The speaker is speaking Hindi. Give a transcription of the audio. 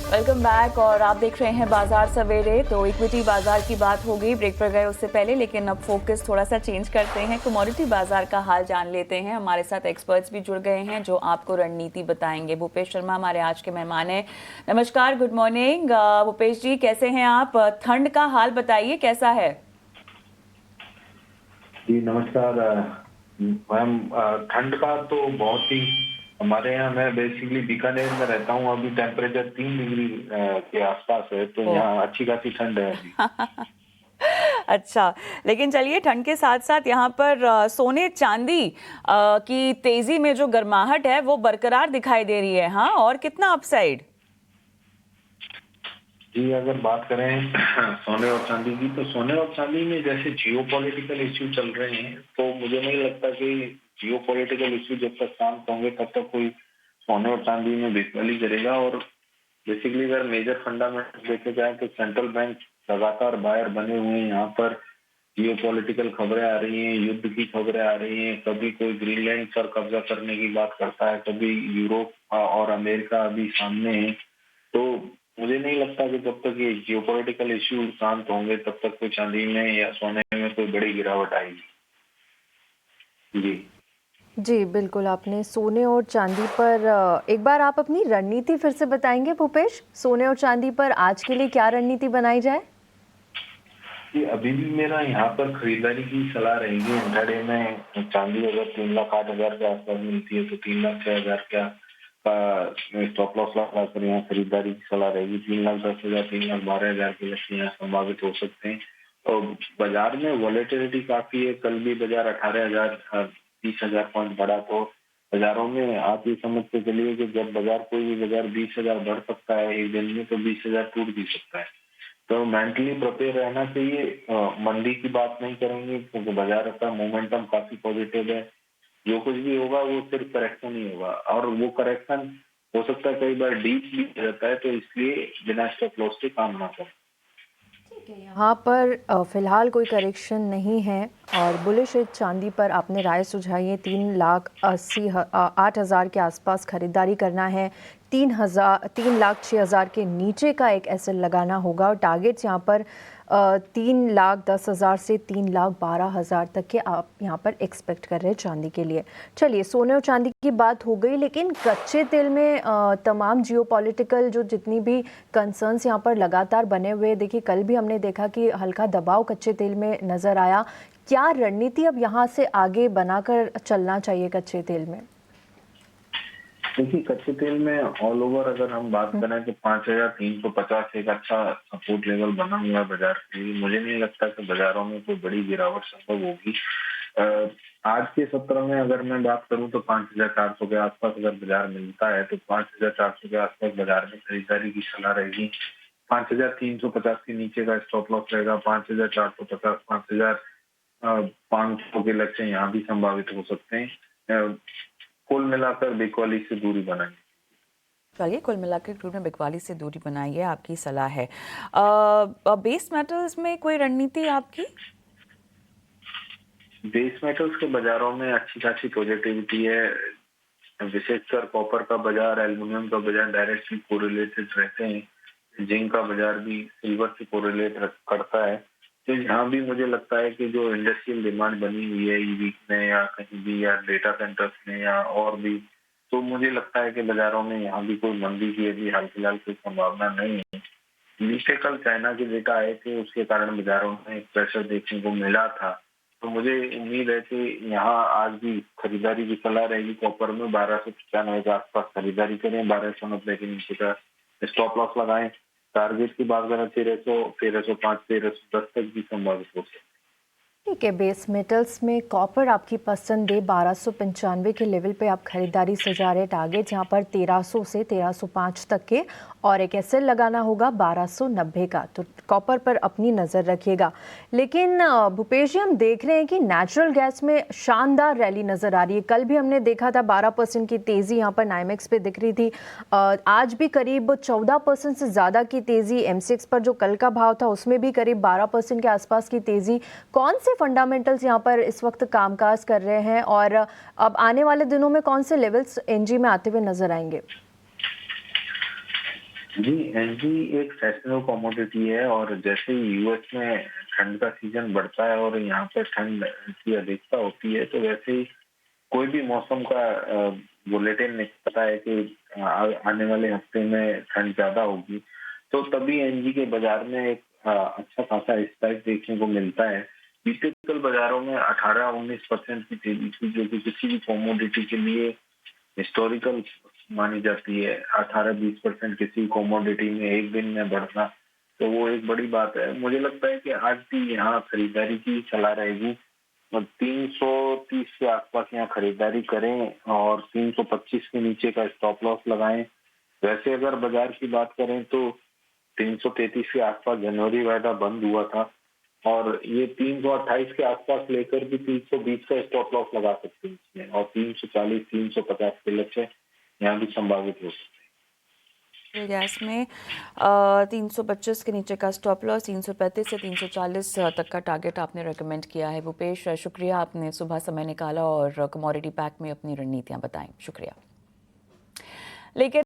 Welcome back. और आप देख रहे हैं बाजार सवेरे। तो इक्विटी बाजार की बात हो गई ब्रेक पर गए उससे पहले, लेकिन अब फोकस थोड़ा सा चेंज करते हैं। कमोडिटी बाजार का हाल जान लेते हैं। हमारे साथ एक्सपर्ट्स भी जुड़ गए हैं जो आपको रणनीति बताएंगे। भूपेश शर्मा हमारे आज के मेहमान हैं। नमस्कार, गुड मॉर्निंग भूपेश जी, कैसे हैं आप? ठंड का हाल बताइए, कैसा है? जी नमस्कार मैम। ठंड का तो बहुत ही हमारे यहाँ, मैं बेसिकली बीकानेर में रहता हूँ। अभी टेम्परेचर 3 डिग्री के आसपास है, तो यहाँ अच्छी खासी ठंड है अभी। अच्छा, लेकिन चलिए, ठंड के साथ साथ यहाँ पर सोने चांदी की तेजी में जो गर्माहट है वो बरकरार दिखाई दे रही है। हाँ, और कितना अपसाइड? जी अगर बात करें सोने और चांदी की, तो सोने और चांदी में जैसे जियो पॉलिटिकल इश्यू चल रहे हैं, तो मुझे नहीं लगता कि जियो पॉलिटिकल इश्यू जब तक शांत होंगे तब तक कोई सोने और चांदी में बिकवाली करेगा। और बेसिकली अगर मेजर फंडामेंटल देखे जाए तो सेंट्रल बैंक लगातार बायर बने हुए हैं। यहाँ पर जियो पॉलिटिकल खबरें आ रही हैं, युद्ध की खबरें आ रही हैं। कभी कोई ग्रीनलैंड पर कब्जा करने की बात करता है, कभी यूरोप और अमेरिका अभी सामने है। तो मुझे नहीं लगता कि जब तक ये जियोपॉलिटिकल इश्यू शांत होंगे तब तक कोई चांदी में या सोने में कोई बड़ी गिरावट आएगी। जी जी, बिल्कुल। आपने सोने और चांदी पर एक बार आप अपनी रणनीति फिर से बताएंगे भूपेश? सोने और चांदी पर आज के लिए क्या रणनीति बनाई जाए? जी, अभी भी मेरा यहाँ पर खरीदारी की सलाह रहेगी। इंट्राडे में चांदी अगर 3,08,000 के आसपास मिलती है तो 3,06,000 का स्टॉप लॉस लगा कर यहाँ खरीदारी की सलाह रहेगी। 3,10,000 3,12,000 के लक्ष्य यहाँ संभावित हो सकते हैं। और बाजार में वॉलेटिलिटी काफी है। कल भी बाजार 18,000 20,000 पॉइंट बढ़ा। तो बाजारों में आप ये समझते चलिए कि जब बाजार कोई भी बाजार 20,000 बढ़ सकता है एक दिन में, तो 20,000 टूट भी सकता है। तो मेंटली प्रिपेयर रहना चाहिए। मंदी की बात नहीं करेंगे क्योंकि बाजार का मोमेंटम काफी पॉजिटिव है। जो कुछ भी होगा वो सिर्फ करेक्शन ही होगा, और वो करेक्शन हो सकता है कई बार डीप भी हो जाता है। तो इसलिए बिना स्टॉप लॉस के काम ना करें। ठीक है, यहाँ पर फिलहाल कोई करेक्शन नहीं है और बुलिश चांदी पर आपने राय सुझाई है। 3,80,8,000 के आसपास खरीदारी करना है। 3,06,000 के नीचे का एक एसएल लगाना होगा और टारगेट्स यहाँ पर 3,10,000 से 3,12,000 तक के आप यहाँ पर एक्सपेक्ट कर रहे हैं चांदी के लिए। चलिए, सोने और चांदी की बात हो गई, लेकिन कच्चे तेल में तमाम जियोपॉलिटिकल जो जितनी भी कंसर्न्स यहाँ पर लगातार बने हुए, देखिए कल भी हमने देखा कि हल्का दबाव कच्चे तेल में नज़र आया। क्या रणनीति अब यहाँ से आगे बनाकर चलना चाहिए कच्चे तेल में? देखिए कच्चे तेल में ऑल ओवर अगर हम बात करें तो 5,350 एक अच्छा सपोर्ट लेवल बना हुआ है बाजार के लिए। मुझे नहीं लगता कि बाजारों में कोई बड़ी गिरावट संभव होगी। आज के सत्र में अगर मैं बात करूं तो 5,400 के आसपास अगर बाजार मिलता है तो 5,400 के आसपास बाजार में खरीदारी की सलाह रहेगी। 5,350 के नीचे का स्टॉप लॉस रहेगा। 5,450 5,500 के लक्ष्य यहाँ भी संभावित हो सकते हैं। कुल मिलाकर बिकवाली से दूरी बनाएं। चलिए, कुल मिलाकर क्रूड में बिकवाली से दूरी बनाइए, आपकी सलाह है। बेस मेटल्स में कोई रणनीति आपकी? बेस मेटल्स के बाजारों में अच्छी खासी पॉजिटिविटी है। विशेषकर कॉपर का बाजार, एल्युमिनियम का बाजार डायरेक्टली कोरिलेटेड रहते हैं। जिंक का बाजार भी सिल्वर से कोरिलेट करता है। तो यहाँ भी मुझे लगता है कि जो इंडस्ट्रियल डिमांड बनी हुई है ईवी में या कहीं भी या डेटा सेंटर्स में या और भी, तो मुझे लगता है कि बाजारों में यहाँ भी कोई मंदी की अभी हाल फिलहाल कोई संभावना नहीं है। बीते कल चाइना के डेटा आए थे, उसके कारण बाजारों में एक प्रेशर देखने को मिला था। तो मुझे उम्मीद है कि यहाँ आज भी खरीदारी की सलाह रहेगी। कॉपर में 1,295 के आसपास खरीदारी करें। 1,290 के नीचे का स्टॉप लॉस लगाएं। टारगेट की बात करें 1,300, 1,305, 1,310 तक भी संभावित हो सकता है। ठीक है, बेस मेटल्स में कॉपर आपकी पसंद है। 1,295 के लेवल पे आप खरीदारी सजा रहे। टारगेट यहाँ पर 1,300 से 1,305 तक के और एक एसएल लगाना होगा 1,290 का। तो कॉपर पर अपनी नज़र रखिएगा। लेकिन भूपेश जी, हम देख रहे हैं कि नेचुरल गैस में शानदार रैली नज़र आ रही है। कल भी हमने देखा था 12% की तेज़ी यहाँ पर नाइमेक्स पे दिख रही थी। आज भी करीब 14% से ज़्यादा की तेज़ी एमसीएक्स पर, जो कल का भाव था उसमें भी करीब 12% के आसपास की तेज़ी। कौन से फंडामेंटल्स यहाँ पर इस वक्त कामकाज कर रहे हैं और अब आने वाले दिनों में कौन से लेवल्स एनजी में आते हुए नजर आएंगे? जी, एनर्जी एक सेसनल कमोडिटी है और जैसे ही यूएस में ठंड का सीजन बढ़ता है और यहाँ पर ठंड की अधिकता होती है, तो वैसे ही कोई भी मौसम का बुलेटिन निकलता है कि आने वाले हफ्ते में ठंड ज्यादा होगी, तो तभी एनर्जी के बाजार में एक अच्छा खासा स्पाइक देखने को मिलता है। बीते कल बाजारों में 18-19% की तेजी थी, जो कि किसी भी कमोडिटी के लिए हिस्टोरिकल मानी जाती है। 18-20% किसी कमोडिटी में एक दिन में बढ़ना, तो वो एक बड़ी बात है। मुझे लगता है कि आज भी यहाँ खरीदारी की सलाह रहेगी और 330 के आसपास यहाँ खरीदारी करें और 325 के नीचे का स्टॉप लॉस लगाएं। वैसे अगर बाजार की बात करें तो 333 के आसपास जनवरी वायदा बंद हुआ था और ये 328 के आसपास लेकर भी 320 का स्टॉप लॉस लगा सकते हैं इसमें, और 340 350 के लक्ष्य यहाँ भी संभावित हो सकते हैं। गैस में 325 के नीचे का स्टॉप लॉस, 335 से 340 तक का टारगेट आपने रेकमेंड किया है। भूपेश, शुक्रिया, आपने सुबह समय निकाला और कमोडिटी पैक में अपनी रणनीतियां बताई। शुक्रिया। लेकिन